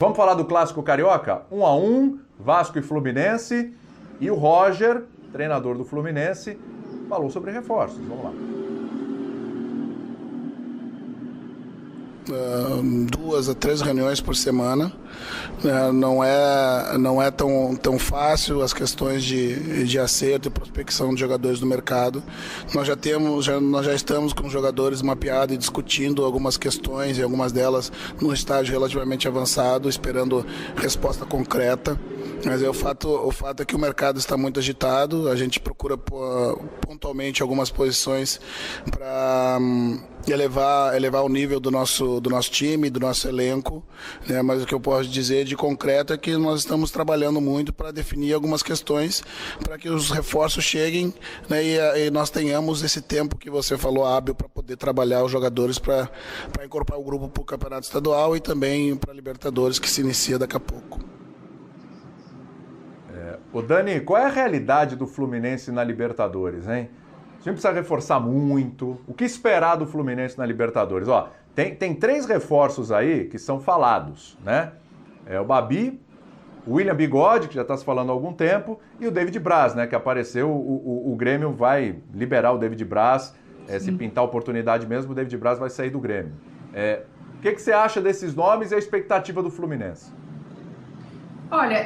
Vamos falar do Clássico Carioca? 1-1, Vasco e Fluminense. E o Roger, treinador do Fluminense, falou sobre reforços. Vamos lá. 2 a 3 reuniões por semana. Não é tão fácil as questões de acerto e prospecção de jogadores do mercado. Nós já estamos com jogadores mapeados e discutindo algumas questões, e algumas delas num estágio relativamente avançado, esperando resposta concreta. Mas o fato é que o mercado está muito agitado. A gente procura pontualmente algumas posições para elevar o nível do nosso time, do nosso elenco, né? Mas o que eu posso dizer de concreto é que nós estamos trabalhando muito para definir algumas questões, para que os reforços cheguem, né? E nós tenhamos esse tempo que você falou hábil para poder trabalhar os jogadores para incorporar o grupo para o Campeonato Estadual e também para a Libertadores, que se inicia daqui a pouco. Ô Dani, qual é a realidade do Fluminense na Libertadores, hein? A gente precisa reforçar muito. O que esperar do Fluminense na Libertadores? Ó, tem 3 reforços aí que são falados, né? O Babi, o William Bigode, que já está se falando há algum tempo, e o David Braz, né? Que apareceu, o Grêmio vai liberar o David Braz. Se pintar oportunidade mesmo, o David Braz vai sair do Grêmio. O que você acha desses nomes e a expectativa do Fluminense? Olha,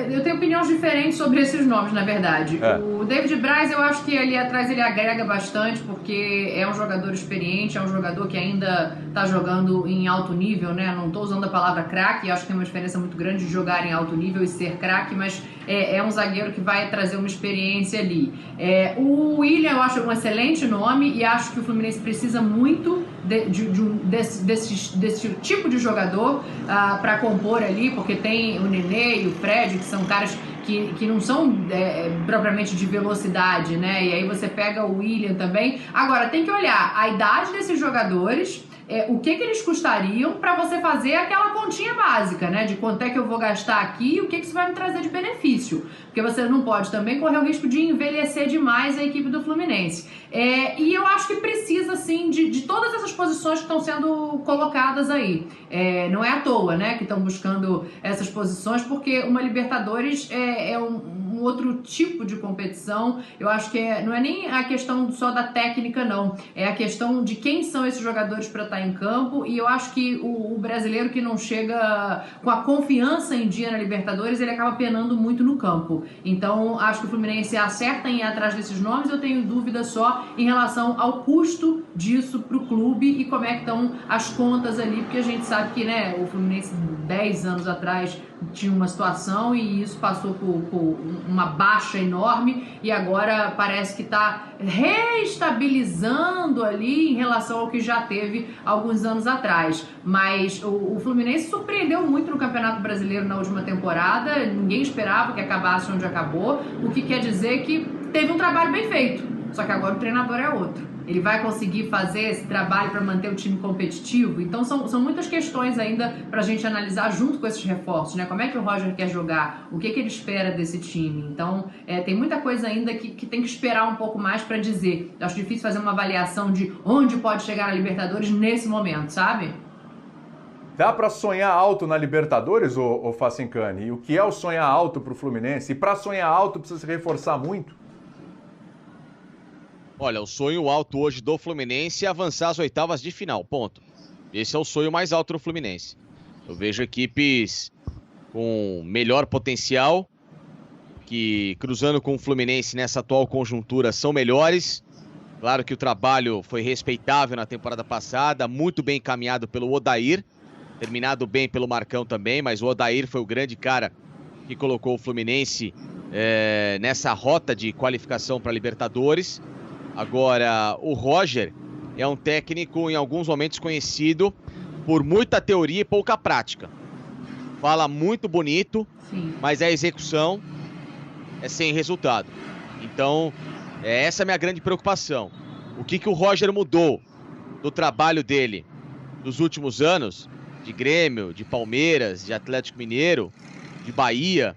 eu tenho opiniões diferentes sobre esses nomes, na verdade. O David Braz, eu acho que ali atrás ele agrega bastante, porque é um jogador experiente, é um jogador que ainda está jogando em alto nível, né? Não estou usando a palavra craque, acho que tem uma diferença muito grande de jogar em alto nível e ser craque, mas é um zagueiro que vai trazer uma experiência ali. O William eu acho um excelente nome e acho que o Fluminense precisa muito desse tipo de jogador para compor ali, porque tem o Nenê e o Fred, que são caras que não são propriamente de velocidade, né? E aí você pega o William também. Agora, tem que olhar a idade desses jogadores, o que eles custariam para você fazer aquela continha básica, né? De quanto é que eu vou gastar aqui e o que isso vai me trazer de benefício. Porque você não pode também correr o risco de envelhecer demais a equipe do Fluminense. E eu acho que precisa, sim, de todas essas posições que estão sendo colocadas aí. Não é à toa, né, que estão buscando essas posições, porque uma Libertadores é um outro tipo de competição. Eu acho que não é nem a questão só da técnica, não. É a questão de quem são esses jogadores para estar em campo, e eu acho que o brasileiro que não chega com a confiança em dia na Libertadores, ele acaba penando muito no campo. Então, acho que o Fluminense acerta em ir atrás desses nomes. Eu tenho dúvida só em relação ao custo disso para o clube e como é que estão as contas ali, porque a gente sabe que, né, o Fluminense 10 anos atrás tinha uma situação e isso passou por uma baixa enorme e agora parece que está reestabilizando ali em relação ao que já teve alguns anos atrás. Mas o Fluminense surpreendeu muito no Campeonato Brasileiro na última temporada, ninguém esperava que acabasse onde acabou, o que quer dizer que teve um trabalho bem feito, só que agora o treinador é outro. Ele vai conseguir fazer esse trabalho para manter o time competitivo? Então são muitas questões ainda para a gente analisar junto com esses reforços, né? Como é que o Roger quer jogar? O que ele espera desse time? Então tem muita coisa ainda que tem que esperar um pouco mais para dizer. Eu acho difícil fazer uma avaliação de onde pode chegar a Libertadores nesse momento, sabe? Dá para sonhar alto na Libertadores, ô Facincani? E o que é o sonhar alto para o Fluminense? E para sonhar alto precisa se reforçar muito? Olha, o sonho alto hoje do Fluminense é avançar às oitavas de final, ponto. Esse é o sonho mais alto do Fluminense. Eu vejo equipes com melhor potencial, que cruzando com o Fluminense nessa atual conjuntura são melhores. Claro que o trabalho foi respeitável na temporada passada, muito bem encaminhado pelo Odair, terminado bem pelo Marcão também, mas o Odair foi o grande cara que colocou o Fluminense nessa rota de qualificação para Libertadores. Agora, o Roger é um técnico em alguns momentos conhecido por muita teoria e pouca prática. Fala muito bonito, sim, mas a execução é sem resultado. Então, essa é a minha grande preocupação. O que o Roger mudou do trabalho dele nos últimos anos, de Grêmio, de Palmeiras, de Atlético Mineiro, de Bahia,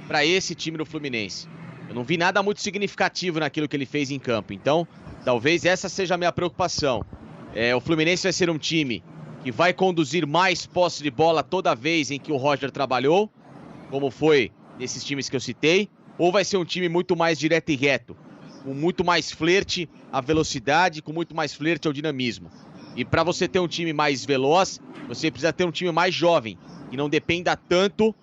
para esse time do Fluminense? Eu não vi nada muito significativo naquilo que ele fez em campo. Então, talvez essa seja a minha preocupação. O Fluminense vai ser um time que vai conduzir mais posse de bola toda vez em que o Roger trabalhou, como foi nesses times que eu citei, ou vai ser um time muito mais direto e reto, com muito mais flerte à velocidade, com muito mais flerte ao dinamismo. E para você ter um time mais veloz, você precisa ter um time mais jovem, que não dependa tanto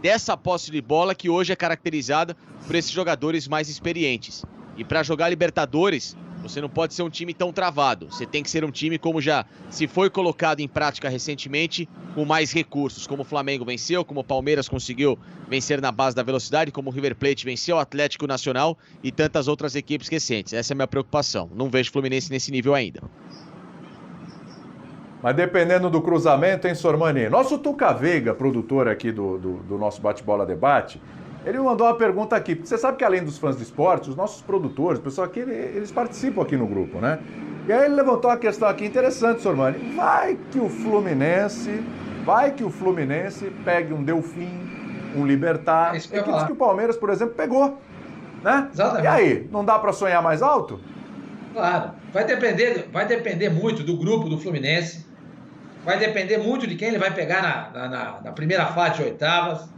dessa posse de bola que hoje é caracterizada por esses jogadores mais experientes. E para jogar Libertadores, você não pode ser um time tão travado. Você tem que ser um time como já se foi colocado em prática recentemente, com mais recursos, como o Flamengo venceu, como o Palmeiras conseguiu vencer na base da velocidade, como o River Plate venceu, o Atlético Nacional e tantas outras equipes recentes. Essa é a minha preocupação. Não vejo o Fluminense nesse nível ainda. Mas dependendo do cruzamento, hein, Sormani? Nosso Tuca Veiga, produtor aqui do nosso Bate-Bola Debate, ele mandou uma pergunta aqui. Porque você sabe que além dos fãs de esporte, os nossos produtores, o pessoal aqui, eles participam aqui no grupo, né? E aí ele levantou uma questão aqui interessante, Sormani. Vai que o Fluminense pegue um Delfim, um Libertad, equipes que o Palmeiras, por exemplo, pegou, né? Exatamente. E aí, não dá para sonhar mais alto? Claro, vai depender muito do grupo do Fluminense, vai depender muito de quem ele vai pegar na primeira fase de oitavas,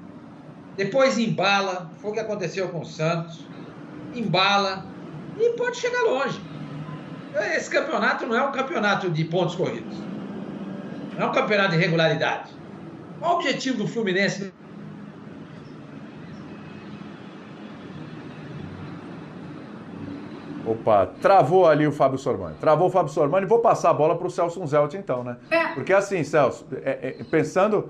depois embala, foi o que aconteceu com o Santos, embala e pode chegar longe. Esse campeonato não é um campeonato de pontos corridos, não é um campeonato de regularidade. Qual o objetivo do Fluminense? Opa, travou ali o Fábio Sormani. Travou o Fábio Sormani. Vou passar a bola para o Celso Zelt, então, né? Porque assim, Celso, pensando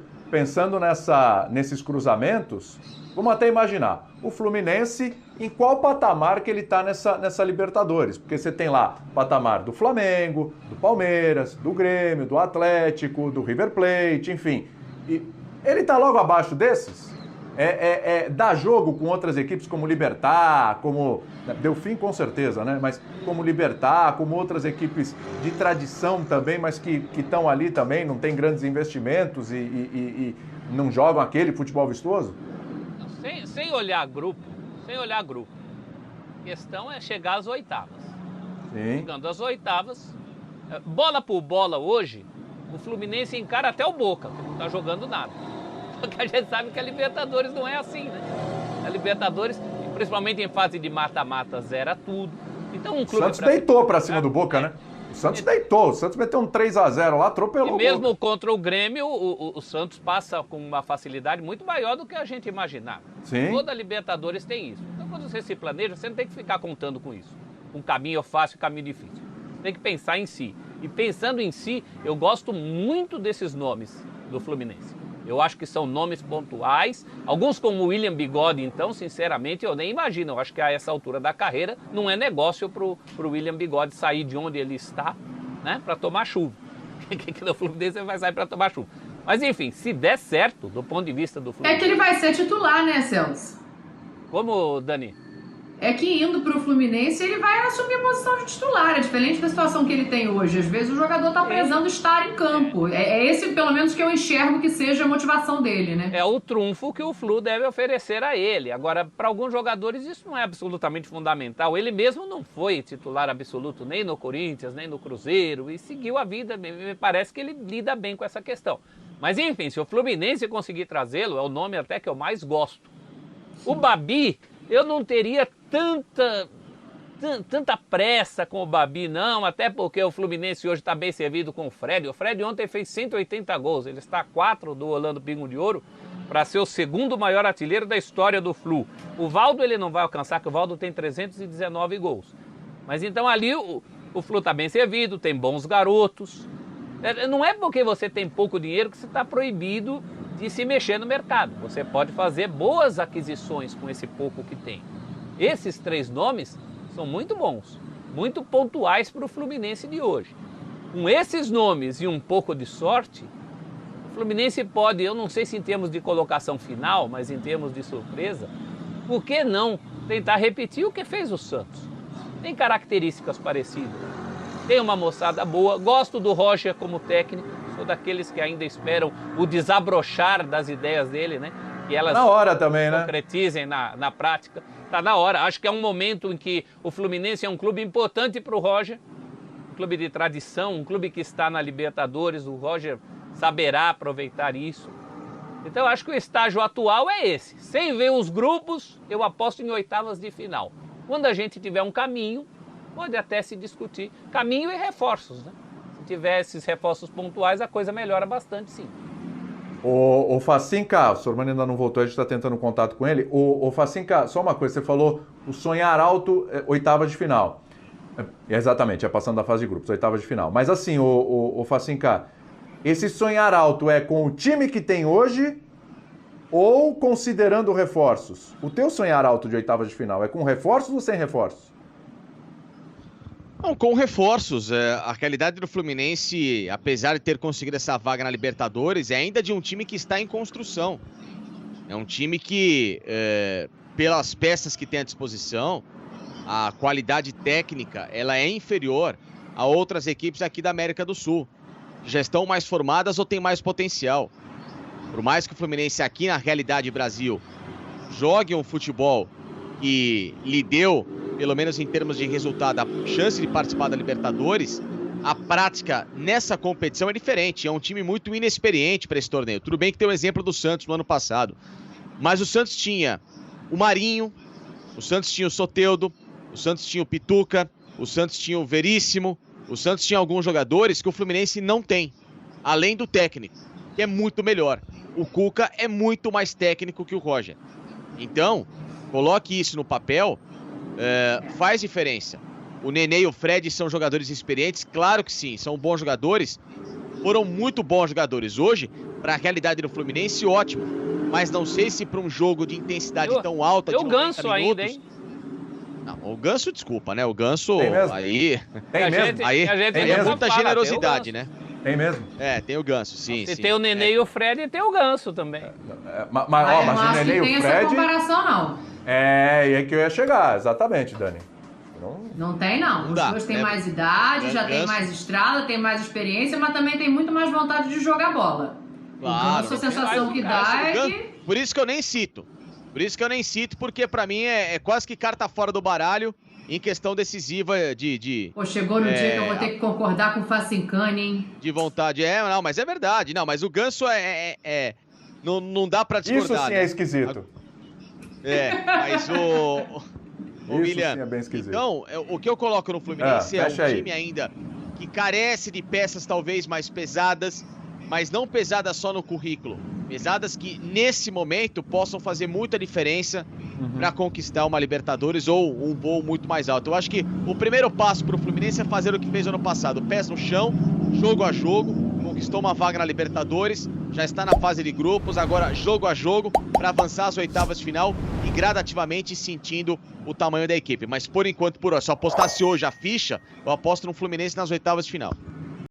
nesses cruzamentos, vamos até imaginar, o Fluminense, em qual patamar que ele está nessa Libertadores? Porque você tem lá o patamar do Flamengo, do Palmeiras, do Grêmio, do Atlético, do River Plate, enfim. E ele está logo abaixo desses? Dá jogo com outras equipes como Libertad, como Delfim com certeza, né? Mas como Libertad, como outras equipes de tradição também, mas que estão ali também, não tem grandes investimentos e não jogam aquele futebol vistoso? Sem olhar grupo. A questão é chegar às oitavas. Sim. Chegando às oitavas, bola por bola hoje, o Fluminense encara até o Boca, que não está jogando nada. Porque a gente sabe que a Libertadores não é assim, né? A Libertadores, principalmente em fase de mata-mata, zera tudo. Então um clube... O Santos deitou pra cima do Boca, né? O Santos deitou. O Santos meteu um 3-0 lá, atropelou. E mesmo contra o Grêmio, o Santos passa com uma facilidade muito maior do que a gente imaginava. Sim. Toda a Libertadores tem isso. Então quando você se planeja, você não tem que ficar contando com isso. Um caminho fácil e caminho difícil. Você tem que pensar em si. E pensando em si, eu gosto muito desses nomes do Fluminense. Eu acho que são nomes pontuais. Alguns como o William Bigode, então, sinceramente, eu nem imagino. Eu acho que a essa altura da carreira não é negócio pro William Bigode sair de onde ele está, né, para tomar chuva. Que no Fluminense ele vai sair para tomar chuva. Mas, enfim, se der certo, do ponto de vista do Fluminense... É que ele vai ser titular, né, Celso? Como, Dani? É que indo pro Fluminense, ele vai assumir a posição de titular. É diferente da situação que ele tem hoje. Às vezes o jogador tá prezando estar em campo. É esse, pelo menos, que eu enxergo que seja a motivação dele, né? É o trunfo que o Flu deve oferecer a ele. Agora, para alguns jogadores, isso não é absolutamente fundamental. Ele mesmo não foi titular absoluto nem no Corinthians, nem no Cruzeiro, e seguiu a vida. Me parece que ele lida bem com essa questão. Mas, enfim, se o Fluminense conseguir trazê-lo, é o nome até que eu mais gosto. O Babi, eu não teria tanta pressa com o Babi, não, até porque o Fluminense hoje está bem servido com o Fred. O Fred ontem fez 180 gols, ele está a 4 do Orlando Pingo de Ouro para ser o segundo maior artilheiro da história do Flu. O Valdo ele não vai alcançar, porque o Valdo tem 319 gols. Mas então ali o Flu está bem servido, tem bons garotos. Não é porque você tem pouco dinheiro que você está proibido de se mexer no mercado. Você pode fazer boas aquisições com esse pouco que tem. Esses 3 nomes são muito bons, muito pontuais para o Fluminense de hoje. Com esses nomes e um pouco de sorte, o Fluminense pode, eu não sei se em termos de colocação final, mas em termos de surpresa, por que não tentar repetir o que fez o Santos? Tem características parecidas, tem uma moçada boa, gosto do Roger como técnico, sou daqueles que ainda esperam o desabrochar das ideias dele, né? Que elas na hora também, né? Concretizem na prática. Está na hora. Acho que é um momento em que o Fluminense é um clube importante para o Roger, clube de tradição, um clube que está na Libertadores, o Roger saberá aproveitar isso. Então eu acho que o estágio atual é esse. Sem ver os grupos, eu aposto em oitavas de final. Quando a gente tiver um caminho, pode até se discutir. Caminho e reforços, né? Se tiver esses reforços pontuais, a coisa melhora bastante, sim. O Facinca, o Sormani ainda não voltou, a gente está tentando contato com ele. O Facinca, só uma coisa, você falou o sonhar alto, oitavas de final. Exatamente, é passando da fase de grupos, oitavas de final. Mas assim, o Facinca, esse sonhar alto é com o time que tem hoje ou considerando reforços? O teu sonhar alto de oitavas de final é com reforços ou sem reforços? Não, com reforços. A realidade do Fluminense, apesar de ter conseguido essa vaga na Libertadores, é ainda de um time que está em construção. É um time que, pelas peças que tem à disposição, a qualidade técnica, ela é inferior a outras equipes aqui da América do Sul, que já estão mais formadas ou têm mais potencial. Por mais que o Fluminense aqui na realidade Brasil jogue um futebol que lhe deu, pelo menos em termos de resultado, a chance de participar da Libertadores, a prática nessa competição é diferente. É um time muito inexperiente para esse torneio. Tudo bem que tem o exemplo do Santos no ano passado, mas o Santos tinha o Marinho, o Santos tinha o Soteldo, o Santos tinha o Pituca, o Santos tinha o Veríssimo, o Santos tinha alguns jogadores que o Fluminense não tem, além do técnico, que é muito melhor. O Cuca é muito mais técnico que o Roger. Então, coloque isso no papel, faz diferença. O Nenê e o Fred são jogadores experientes? Claro que sim, são bons jogadores, foram muito bons jogadores. Hoje, para a realidade do Fluminense, ótimo. Mas não sei se para um jogo de intensidade tão alta, de 90 Ganso minutos... ainda, hein? Não, o Ganso, desculpa, né? O Ganso, tem mesmo. aí... Tem mesmo. Aí é muita generosidade, né? Tem mesmo? Tem o Ganso, sim. Se tem o Nenê e o Fred, tem o Ganso também. Mas o Nenê e o tem Fred... essa comparação, não. E aí que eu ia chegar, exatamente, Dani. Não tem, não. Não Os dá, dois têm né? mais idade, já tem Ganso. mais estrada, tem mais experiência, mas também tem muito mais vontade de jogar bola. Claro. Então, a sensação que dá é que... Por isso que eu nem cito. Porque pra mim é quase que carta fora do baralho em questão decisiva de Pô, chegou no dia que eu vou ter que concordar com o Facincani, hein? de vontade. Não, mas é verdade. Não, mas o Ganso não dá pra discordar. Isso sim é esquisito. Mas o Isso William, sim é bem esquisito. então, o que eu coloco no Fluminense é um fecha aí. time ainda que carece de peças talvez mais pesadas, mas não pesadas só no currículo. Pesadas que, nesse momento, possam fazer muita diferença para conquistar uma Libertadores ou um voo muito mais alto. Eu acho que o primeiro passo para o Fluminense é fazer o que fez ano passado. Pés no chão, jogo a jogo, conquistou uma vaga na Libertadores, já está na fase de grupos, agora jogo a jogo para avançar às oitavas de final e gradativamente sentindo o tamanho da equipe. Mas por enquanto, se eu apostasse hoje a ficha, eu aposto no Fluminense nas oitavas de final.